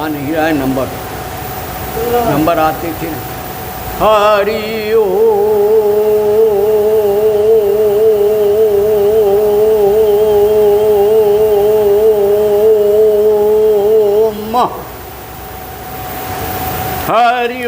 नहीं रहा है, नंबर आते थे। हरि ओम, हरि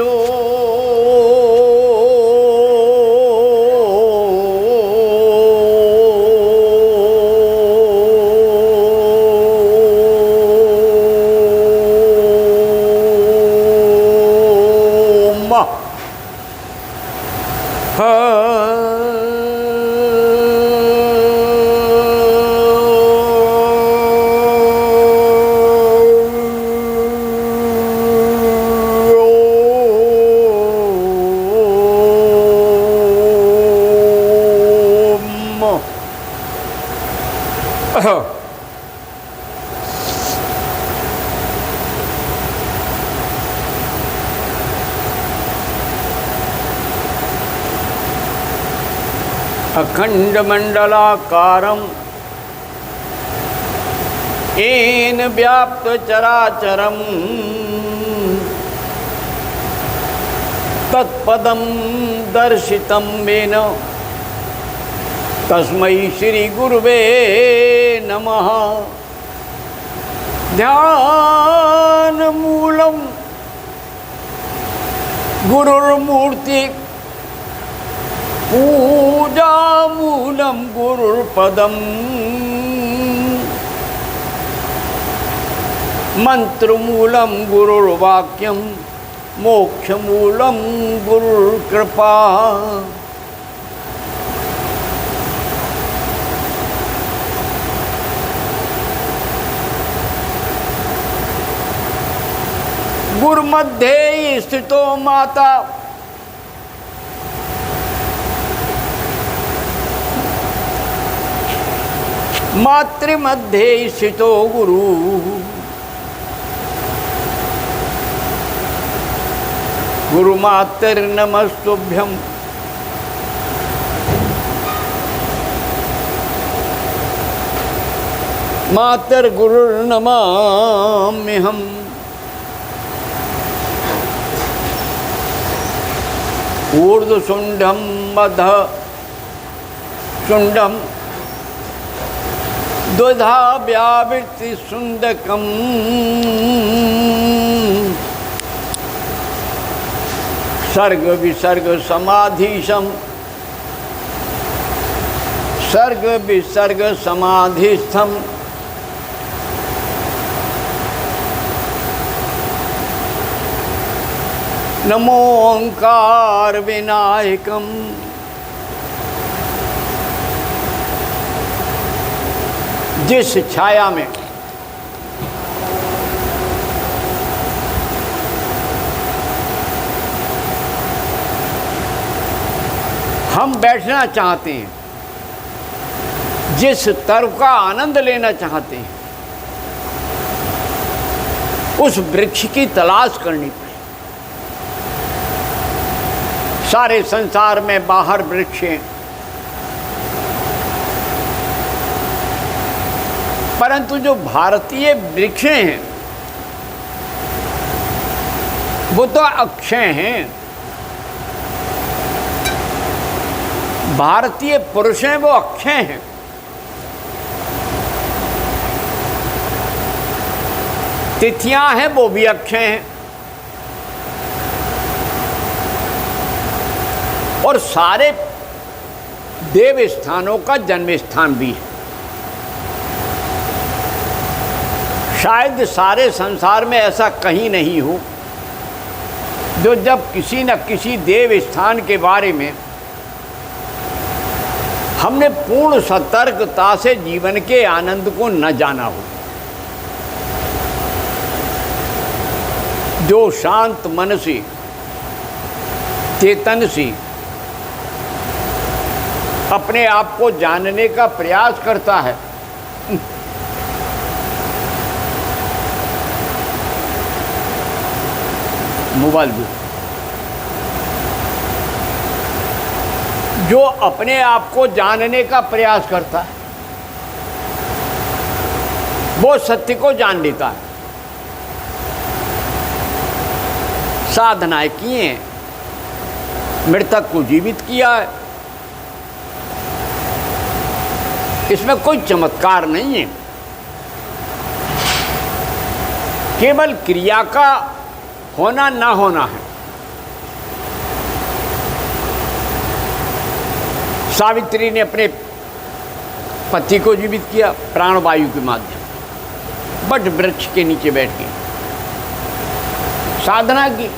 अखंड मंडलाकारं येन व्याप्त चराचरं तत्पदं दर्शितं येन तस्मै श्री गुरुवे नमः। ध्यानमूलं गुरुर्मूर्ति पूजामूलं गुरुर्पदम् मंत्रमूलं गुरुर्वाक्यं मोक्षमूलं गुरुर्कृपा। गुरुमध्ये स्थितो माता मातृमध्ये स्थितो गुरु। गुरुमातर्नमस्तुभ्यं मातर्गुरुर्नमाम्यहम्। ऊर्ध्वशुण्डं मधः शुण्डं द्विधा व्यावृत्ति सुंदकम्। सर्ग विसर्ग समाधीशं सर्ग विसर्ग समाधिस्थं नमो ओंकार विनायकम्। जिस छाया में हम बैठना चाहते हैं, जिस तरफ का आनंद लेना चाहते हैं, उस वृक्ष की तलाश करनी पड़ी। सारे संसार में बाहर वृक्ष हैं, परंतु जो भारतीय वृक्ष हैं वो तो अक्षय हैं। भारतीय पुरुष हैं वो अक्षय हैं। तिथियां हैं वो भी अक्षय हैं। और सारे देव स्थानों का जन्म स्थान भी है। शायद सारे संसार में ऐसा कहीं नहीं हो जो जब किसी न किसी देव स्थान के बारे में हमने पूर्ण सतर्कता से जीवन के आनंद को न जाना हो। जो शांत मन से, चेतन से अपने आप को जानने का प्रयास करता है, मोबाइल भी, जो अपने आप को जानने का प्रयास करता है वो सत्य को जान लेता है। साधनाएं की हैं, मृतक को जीवित किया है। इसमें कोई चमत्कार नहीं है, केवल क्रिया का होना ना होना है। सावित्री ने अपने पति को जीवित किया प्राणवायु के माध्यम, बट वृक्ष के नीचे बैठ के साधना की।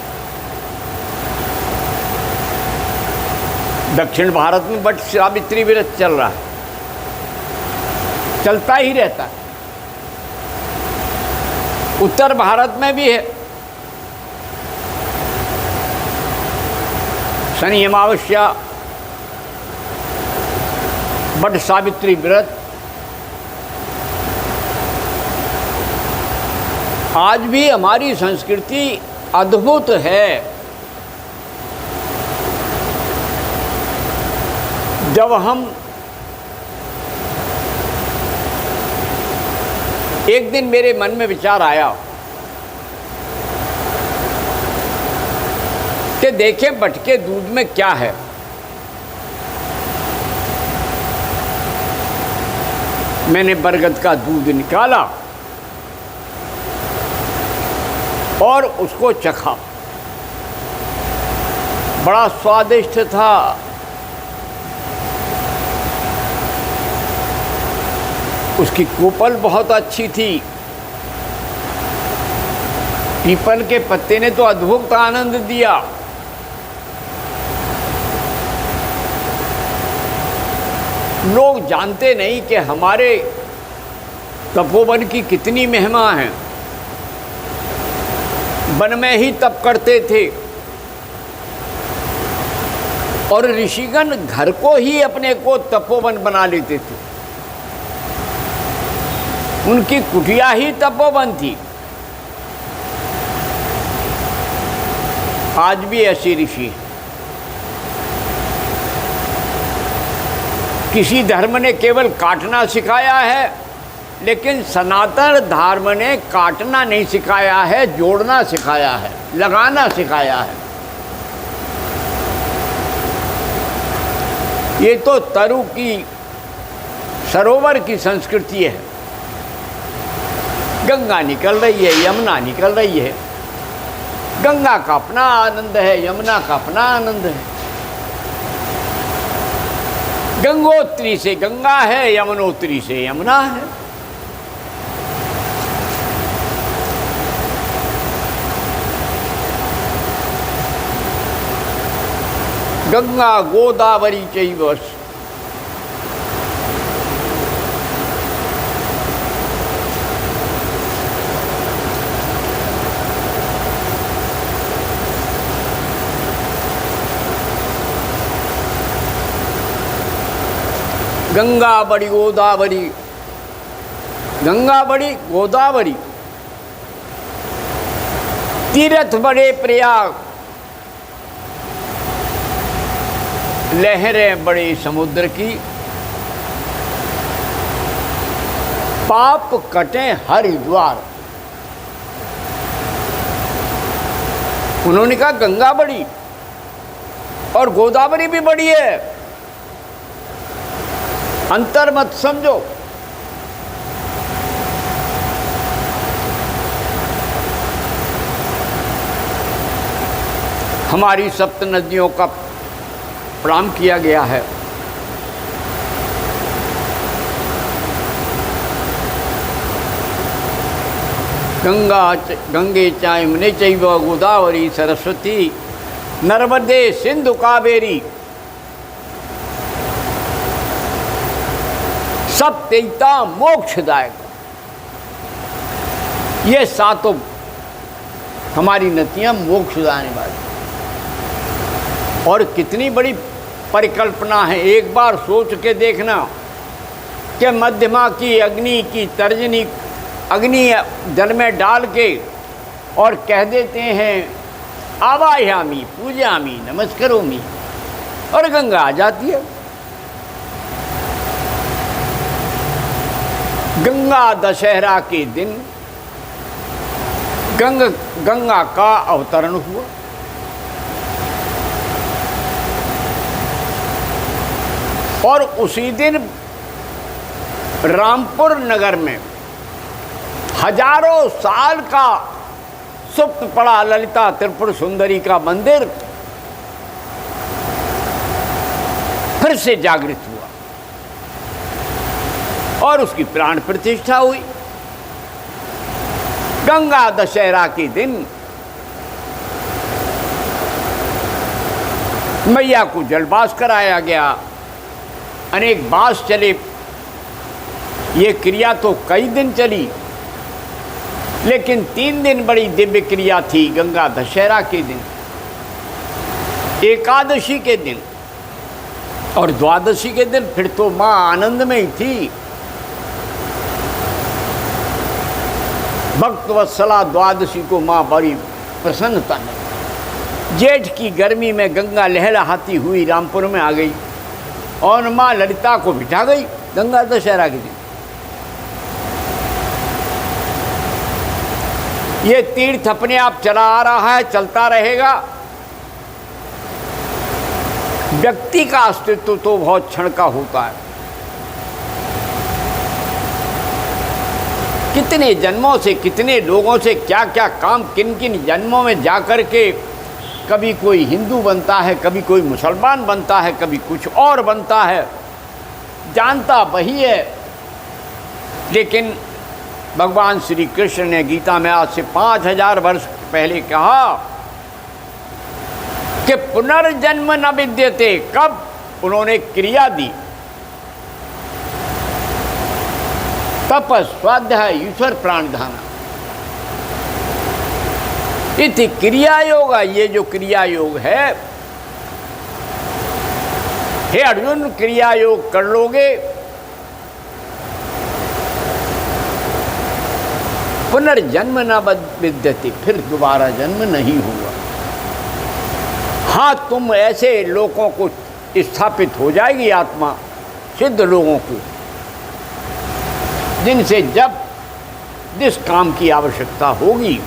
दक्षिण भारत में बट सावित्री व्रत चल रहा है, चलता ही रहता है। उत्तर भारत में भी है, शनि अमावस्या बट सावित्री व्रत। आज भी हमारी संस्कृति अद्भुत है। जब हम एक दिन मेरे मन में विचार आया कि देखें बटके दूध में क्या है। मैंने बरगद का दूध निकाला और उसको चखा, बड़ा स्वादिष्ट था। उसकी कोपल बहुत अच्छी थी। पीपल के पत्ते ने तो अद्भुत आनंद दिया। लोग जानते नहीं कि हमारे तपोवन की कितनी महिमा है। वन में ही तप करते थे और ऋषिगण घर को ही अपने को तपोवन बना लेते थे। उनकी कुटिया ही तपोवन थी। आज भी ऐसे ऋषि हैं। किसी धर्म ने केवल काटना सिखाया है, लेकिन सनातन धर्म ने काटना नहीं सिखाया है, जोड़ना सिखाया है, लगाना सिखाया है। ये तो तरु की सरोवर की संस्कृति है। गंगा निकल रही है, यमुना निकल रही है। गंगा का अपना आनंद है, यमुना का अपना आनंद है। गंगोत्री से गंगा है, यमुनोत्री से यमुना है। गंगा गोदावरी चैव। गंगा बड़ी गोदावरी, गंगा बड़ी गोदावरी। तीर्थ बड़े प्रयाग, लहरें बड़ी समुद्र की। पाप कटे हरिद्वार। उन्होंने कहा गंगा बड़ी और गोदावरी भी बड़ी है, अंतर मत समझो। हमारी सप्त नदियों का प्रणाम किया गया है। गंगे चायमुने चैव गोदावरी सरस्वती नर्मदे सिंधु कावेरी। सब तेईता मोक्षदायक। ये सातों हमारी नदियां मोक्षदायने वाली। और कितनी बड़ी परिकल्पना है। एक बार सोच के देखना कि मध्यमा की अग्नि की तर्जनी, अग्नि जल में डाल के और कह देते हैं आवाह्यामी पूजामी नमस्करोमी, और गंगा आ जाती है। गंगा दशहरा के दिन गंगा का अवतरण हुआ। और उसी दिन रामपुर नगर में हजारों साल का सुप्त पड़ा ललिता त्रिपुर सुंदरी का मंदिर फिर से जागृत हुआ और उसकी प्राण प्रतिष्ठा हुई। गंगा दशहरा के दिन मैया को जलवास कराया गया, अनेक बास चले। ये क्रिया तो कई दिन चली, लेकिन 3 दिन बड़ी दिव्य क्रिया थी। गंगा दशहरा के दिन, एकादशी के दिन और द्वादशी के दिन फिर तो माँ आनंद में ही थी। भक्त वत्सला द्वादशी को माँ बड़ी प्रसन्नता में, जेठ की गर्मी में गंगा लहलहाती हुई रामपुर में आ गई और माँ ललिता को बिठा गई गंगा दशहरा के दिन। ये तीर्थ अपने आप चला आ रहा है, चलता रहेगा। व्यक्ति का अस्तित्व तो बहुत क्षण का होता है। कितने जन्मों से, कितने लोगों से क्या क्या काम, किन किन जन्मों में जाकर के कभी कोई हिंदू बनता है, कभी कोई मुसलमान बनता है, कभी कुछ और बनता है, जानता वही है। लेकिन भगवान श्री कृष्ण ने गीता में आज से 5000 वर्ष पहले कहा कि पुनर्जन्म न विद्यते। कब? उन्होंने क्रिया दी, तप, स्वाध्याय, ईश्वर प्राणधान इति क्रिया योग। ये जो क्रिया योग है, हे अर्जुन, क्रिया योग कर लोगे पुनर्जन्म न विद्यते, फिर दोबारा जन्म नहीं होगा। हाँ, तुम ऐसे लोगों को स्थापित हो जाएगी आत्मा, सिद्ध लोगों को, जिनसे जब जिस काम की आवश्यकता होगी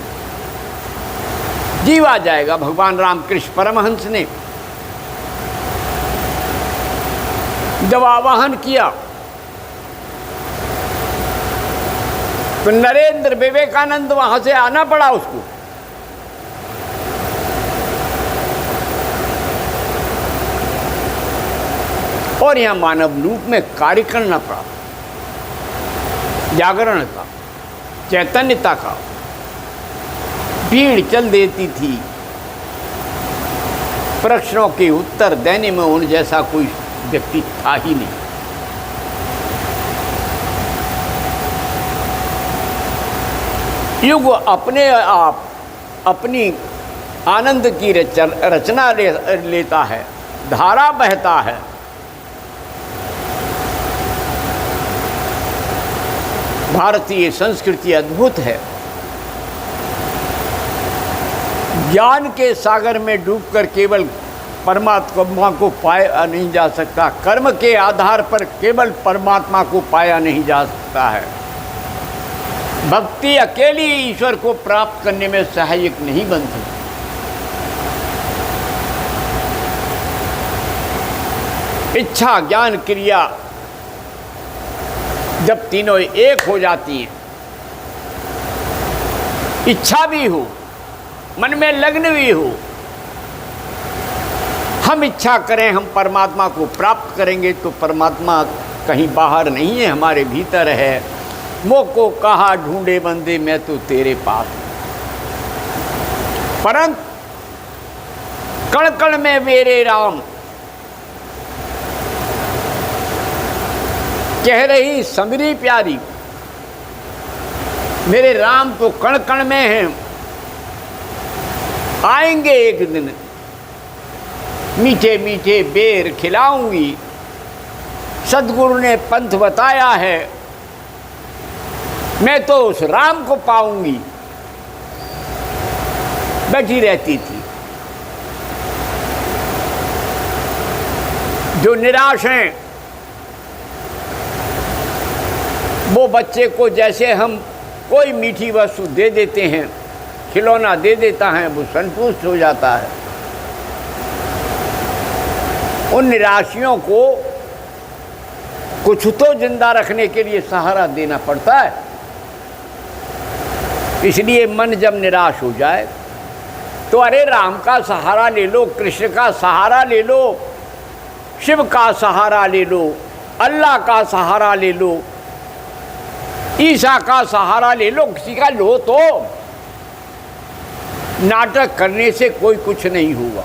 जीवा जाएगा। भगवान रामकृष्ण परमहंस ने जब आवाहन किया तो नरेंद्र विवेकानंद वहां से आना पड़ा उसको। और यहां मानव रूप में कार्य करना पड़ा, जागरण का, चैतन्यता का। भीड़ चल देती थी, प्रश्नों के उत्तर देने में उन जैसा कोई व्यक्ति था ही नहीं। युग अपने आप अपनी आनंद की रचना लेता है, धारा बहता है। भारतीय संस्कृति अद्भुत है। ज्ञान के सागर में डूबकर केवल परमात्मा को पाया नहीं जा सकता, कर्म के आधार पर केवल परमात्मा को पाया नहीं जा सकता है। भक्ति अकेली ईश्वर को प्राप्त करने में सहायक नहीं बन सकती। इच्छा, ज्ञान, क्रिया जब तीनों एक हो जाती हैं, इच्छा भी हो, मन में लग्न भी हो, हम इच्छा करें हम परमात्मा को प्राप्त करेंगे, तो परमात्मा कहीं बाहर नहीं है, हमारे भीतर है। मोह को कहा ढूंढे बंदे, मैं तो तेरे पास। परंतु कण कण में मेरे राम, कह रही समरी प्यारी, मेरे राम तो कण कण में हैं। आएंगे एक दिन, मीठे मीठे बेर खिलाऊंगी। सदगुरु ने पंथ बताया है, मैं तो उस राम को पाऊंगी। बैठी रहती थी। जो निराश हैं, वो बच्चे को जैसे हम कोई मीठी वस्तु दे देते हैं, खिलौना दे देता है, वो संतुष्ट हो जाता है। उन निराशियों को कुछ तो जिंदा रखने के लिए सहारा देना पड़ता है। इसलिए मन जब निराश हो जाए तो अरे राम का सहारा ले लो, कृष्ण का सहारा ले लो, शिव का सहारा ले लो, अल्लाह का सहारा ले लो, ईसा का सहारा ले लो, किसी का लो तो। नाटक करने से कोई कुछ नहीं हुआ।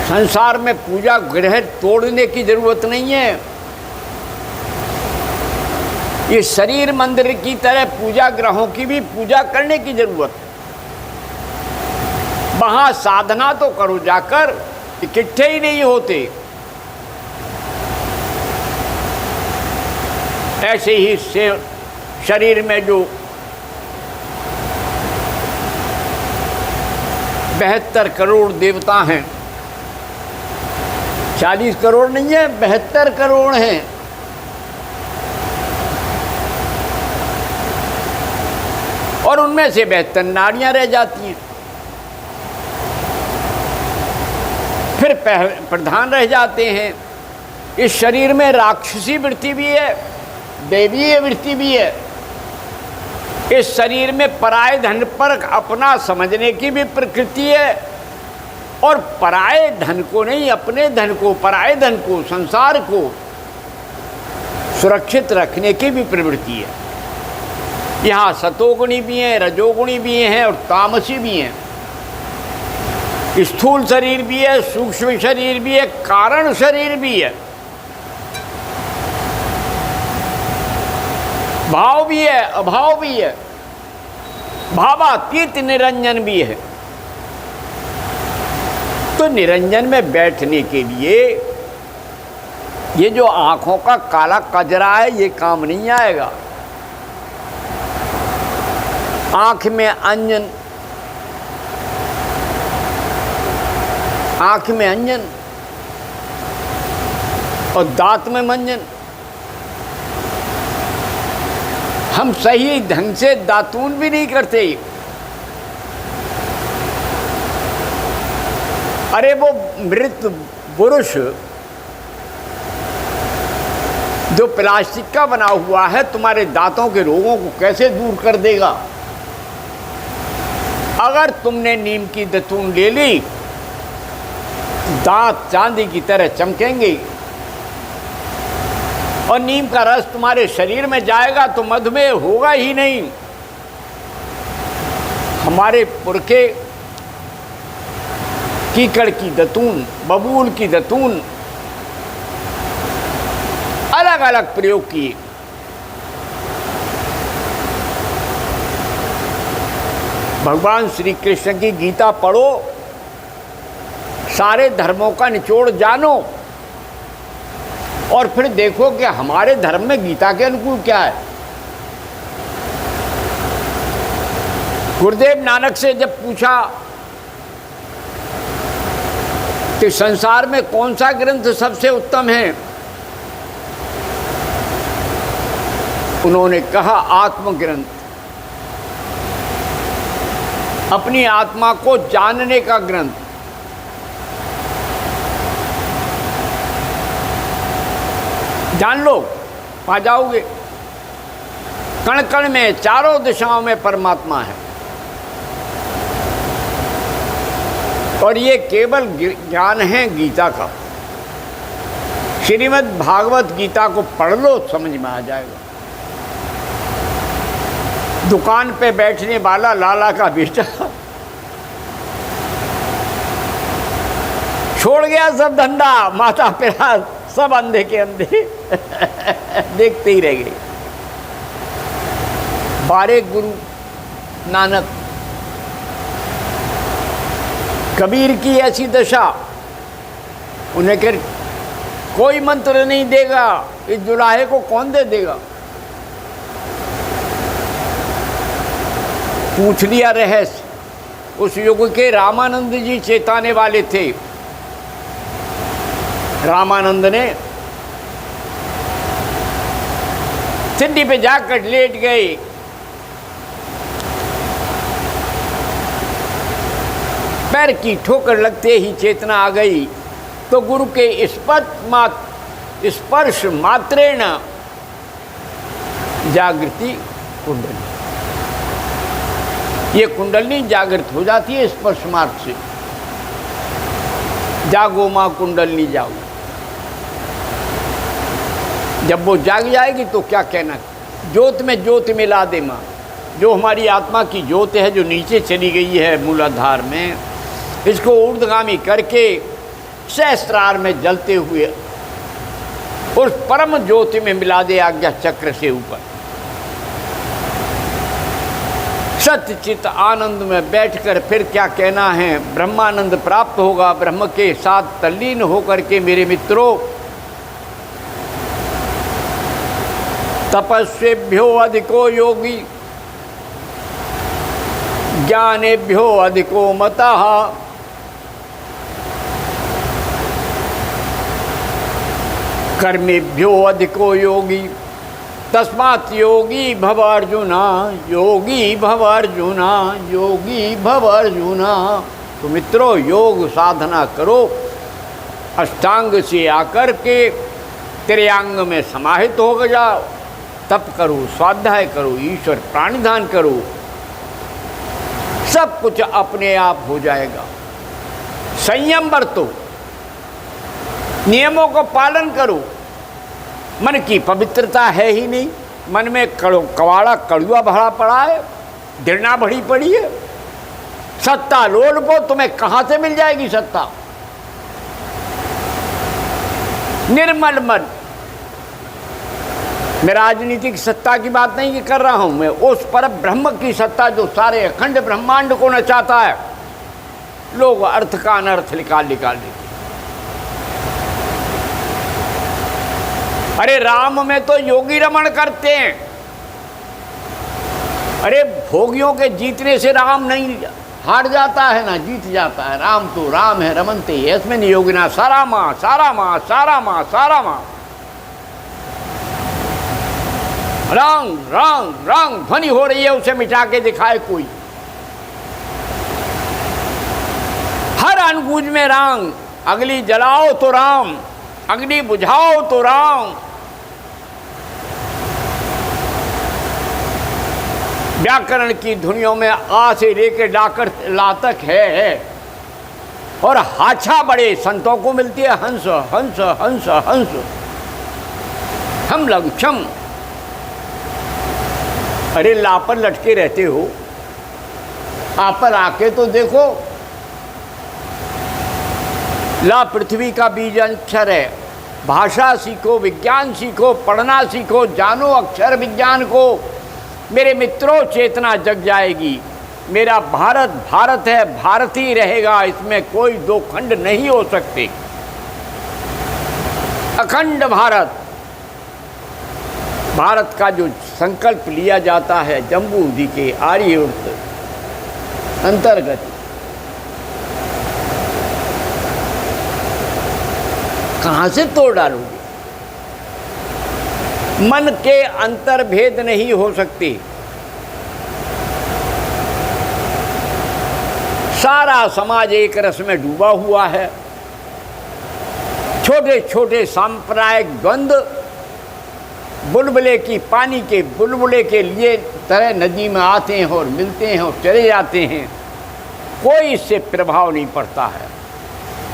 संसार में पूजा ग्रह तोड़ने की जरूरत नहीं है। ये शरीर मंदिर की तरह पूजा ग्रहों की भी पूजा करने की जरूरत है। वहां साधना तो करो जाकर, इकट्ठे ही नहीं होते। ऐसे ही से शरीर में जो 72 करोड़ देवता हैं, 40 करोड़ नहीं है, 72 करोड़ हैं। और उनमें से 72 नारियां रह जाती हैं। फिर प्रधान रह जाते हैं। इस शरीर में राक्षसी वृत्ति भी है, दैवीय वृत्ति भी है। इस शरीर में पराये धन पर अपना समझने की भी प्रकृति है, और पराये धन को नहीं, अपने धन को, पराये धन को, संसार को सुरक्षित रखने की भी प्रवृत्ति है। यहाँ सतोगुणी भी हैं, रजोगुणी भी हैं और तामसी भी हैं। स्थूल शरीर भी है, सूक्ष्म शरीर भी है, कारण शरीर भी है, भाव भी है, अभाव भी है, भावातीत निरंजन भी है। तो निरंजन में बैठने के लिए ये जो आंखों का काला कजरा है, ये काम नहीं आएगा। आंख में अंजन, आंख में अंजन और दांत में मंजन। हम सही ढंग से दातून भी नहीं करते। अरे वो मृत पुरुष जो प्लास्टिक का बना हुआ है, तुम्हारे दांतों के रोगों को कैसे दूर कर देगा? अगर तुमने नीम की दतून ले ली, दांत चांदी की तरह चमकेंगे। और नीम का रस तुम्हारे शरीर में जाएगा तो मधुमेह होगा ही नहीं। हमारे पुरखे कीकड़ की दतून, बबूल की दतून, अलग अलग प्रयोग किए। भगवान श्री कृष्ण की गीता पढ़ो, सारे धर्मों का निचोड़ जानो, और फिर देखो कि हमारे धर्म में गीता के अनुकूल क्या है। गुरुदेव नानक से जब पूछा कि संसार में कौन सा ग्रंथ सबसे उत्तम है, उन्होंने कहा आत्मग्रंथ, अपनी आत्मा को जानने का ग्रंथ। जान लो, पा जाओगे। कण कण में, चारों दिशाओं में परमात्मा है। और ये केवल ज्ञान है गीता का। श्रीमद् भागवत गीता को पढ़ लो, समझ में आ जाएगा। दुकान पे बैठने वाला लाला का बेटा छोड़ गया सब धंधा, माता पिता सब अंधे के अंधे देखते ही रह गए। 12 गुरु नानक, कबीर की ऐसी दशा, उन्हें कह कोई मंत्र नहीं देगा, इस जुलाहे को कौन दे देगा। पूछ लिया रहस्य। उस युग के रामानंद जी चेताने वाले थे। रामानंद ने सिद्धि पे जाकर लेट गए। पैर की ठोकर लगते ही चेतना आ गई तो गुरु के स्पर्श मात्रेण जागृति कुंडली, ये कुंडली जागृत हो जाती है स्पर्श मार्ग से। जागो माँ कुंडली जागो, जब वो जाग जाएगी तो क्या कहना, ज्योत में ज्योत मिला दे माँ। जो हमारी आत्मा की ज्योत है जो नीचे चली गई है मूलाधार में, इसको ऊर्ध्वगामी करके सहस्त्रार में जलते हुए उस परम ज्योति में मिला दे आज्ञा चक्र से ऊपर। सत्य चित आनंद में बैठकर फिर क्या कहना है, ब्रह्मानंद प्राप्त होगा। ब्रह्म के साथ तल्लीन होकर के मेरे मित्रों, तपस्वेभ्यो अधिको योगी ज्ञानेभ्यो अधिको मतः, कर्मेभ्यो अधिको योगी तस्मात् योगी भव अर्जुना, योगी भव अर्जुना, योगी भव अर्जुना। तो मित्रों, योग साधना करो, अष्टांग से आकर के त्रियांग में समाहित हो जाओ, तप करो, स्वाध्याय करो, ईश्वर प्राणिधान करो, सब कुछ अपने आप हो जाएगा। संयम बरतो, नियमों को पालन करो। मन की पवित्रता है ही नहीं, मन में कवाड़ा कड़ुआ भरा पड़ा है, घृणा भरी पड़ी है। सत्ता लोलुपो, तुम्हें कहां से मिल जाएगी सत्ता। निर्मल मन, मैं राजनीतिक सत्ता की बात नहीं कर रहा हूं, मैं उस पर ब्रह्म की सत्ता जो सारे अखंड ब्रह्मांड को नचाता है। लोग अर्थ का अनर्थ निकाल देते। अरे राम में तो योगी रमण करते हैं। अरे भोगियों के जीतने से राम नहीं हार जाता है ना जीत जाता है। राम तो राम है, रमनते यस्मिन् योगिना सारा माँ सारा माँ सारा माँ सारा माँ। रंग रंग रंग ध्वनि हो रही है, उसे मिटा के दिखाए कोई। हर अनगूंज में राम, अग्नि जलाओ तो राम, अग्नि बुझाओ तो राम। व्याकरण की धुनियों में आ से लेकर डाकर ला तक है, और हाछा बड़े संतों को मिलती है हंस हंस हंस हंस। हम लक्षम, अरे ला पर लटके रहते हो, आप पर आके तो देखो। ला पृथ्वी का बीज अक्षर है। भाषा सीखो, विज्ञान सीखो, पढ़ना सीखो, जानो अक्षर विज्ञान को। मेरे मित्रों, चेतना जग जाएगी। मेरा भारत भारत है, भारत ही रहेगा, इसमें कोई दो खंड नहीं हो सकते। अखंड भारत, भारत का जो संकल्प लिया जाता है जम्बू नदी के आर्यवर्त अंतर्गत, कहां से तोड़ डालोगे। मन के अंतर्भेद नहीं हो सकते। सारा समाज एक रस में डूबा हुआ है। छोटे छोटे सांप्रदायिक द्वंद्व बुलबुले की, पानी के बुलबुले के लिए तरह नदी में आते हैं और मिलते हैं और चले जाते हैं। कोई इससे प्रभाव नहीं पड़ता है।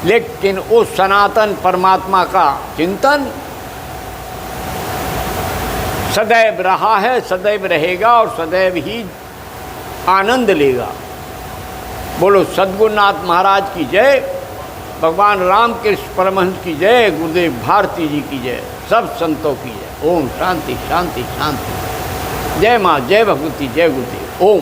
लेकिन उस सनातन परमात्मा का चिंतन सदैव रहा है, सदैव रहेगा और सदैव ही आनंद लेगा। बोलो सद्गुरुनाथ महाराज की जय, भगवान रामकृष्ण परमहंस की जय, गुरुदेव भारती जी की जय, सब संतों की जय। ओम शांति शांति शांति। जय माँ, जय भगवती, जय गुरुदेव। ओम।